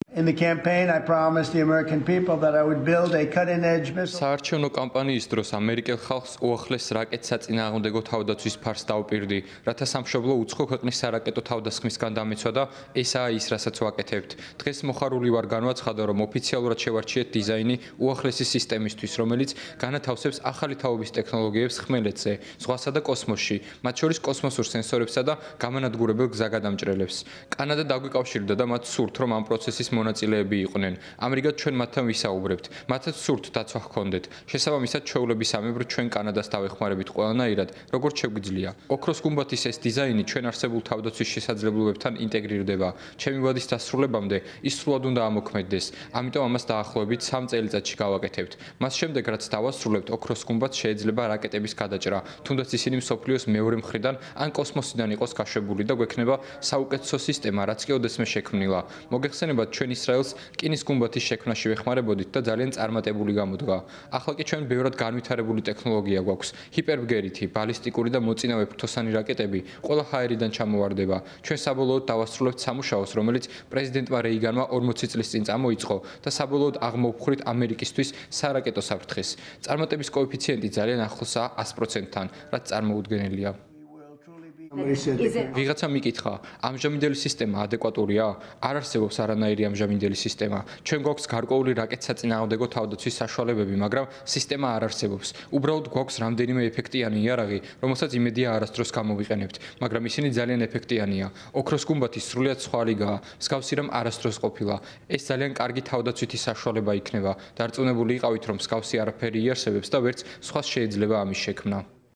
In the campaign, I promised the American people that I would build a cutting-edge missile. საარჩევნო კამპანიის დროს ამერიკელ ხალხს უახლეს რაკეტსაწინააღმდეგო თავდაცვის ფარს დავპირდი, რათა სამშობლო უცხო ქვეყნის სარაკეტო თავდასხმისგან დამეცვა, ესაა ის, რასაც ვაკეთებთ. დღეს მოხარული ვარ განვაცხადა, რომ ოფიციალურად შევარჩიეთ დიზაინი უახლესი სისტემისთვის, რომელიც განათავსებს ახალი თაობის ტექნოლოგიებს ხმელეთზე, ზღვასა და კოსმოსში, მათ შორის კოსმოსურ სენსორებსა და გამანადგურებელ გზაგადამჭრელებს. კანადა დაგვიკავშირდა და მათ სურთ, რომ ამ პროცესის მონაწილეები იყვნენ. ამრიგად ჩვენ მათთან ვისაუბრებთ. მათაც სურთ დაცვა ჰქონდეთ. შესაბამისად, ჩვეულებისამებრ ჩვენ კანადას დავეხმარებით ყველანაირად, როგორც შეგვიძლია. ოქროს გუმბათის ეს დიზაინი ჩვენ არსებულ თავდაცვის შესაძლებლობებთან ინტეგრირდება. ჩემი ვადის დასრულებამდე ის სრულად უნდა ამოქმედდეს. ამიტომ ამას დაახლოებით 3 წელიწადში გავაკეთებთ. მას შემდეგ, რაც დავასრულებთ, ოქროს გუმბათს შეიძლება რაკეტების გადაჭრა, თუნდაც ისინი მსოფლიოს მეორე მხრიდან ან კოსმოსიდან იყოს გაშვებული და გვექნება საუკეთესო სისტემა, რაც კი ოდესმე შექმნილა. მოგეხსენებათ, ჩვენ ისრაელს რკინის გუმბათის შექმნაში ვეხმარებოდით და ძალიან წარმატებული გამოდგა. ახლა კი ჩვენ ბევრად განვითარებული ტექნოლოგია გვაქვს. ჰიპერბგერითი, ბალისტიკური და მოწინავე ფრთოსანი რაკეტები ყველა ჰაერიდან ჩამოვარდება. ჩვენ საბოლოოდ დავასრულებთ სამუშაოს, რომელიც პრეზიდენტმა რეიგანმა 40 წლის წინ წამოიწყო და საბოლოოდ აღმოვხვრით ამერიკისთვის სარაკეტო საფრთხეს. წარმატების კოეფიციენტი ძალიან ახლოსაა 100%-თან, რაც წარმოუდგენელია. ვიღაცა მიკითხა, ამჟამინდელი სისტემა ადეკვატურია? არ არსებობს არანაირი ამჟამინდელი სისტემა. ჩვენ გვაქვს გარკვეული რაკეტსაწინააღმდეგო თავდაცვის საშუალებები, მაგრამ სისტემა არ არსებობს. უბრალოდ გვაქვს რამდენიმე ეფექტიანი იარაღი, რომელსაც იმედია არასდროს გამოვიყენებთ, მაგრამ ისინი ძალიან ეფექტიანია. ოქროს გუმბათი სრულიად სხვა ლიგაა, მსგავსი რამ არასდროს ყოფილა. ეს ძალიან კარგი თავდაცვითი საშუალება იქნება. დარწმუნებული იყავით, რომ მსგავსი არაფერი იარსებებს და ვერც სხვას შეიძლება ამის შექმნა.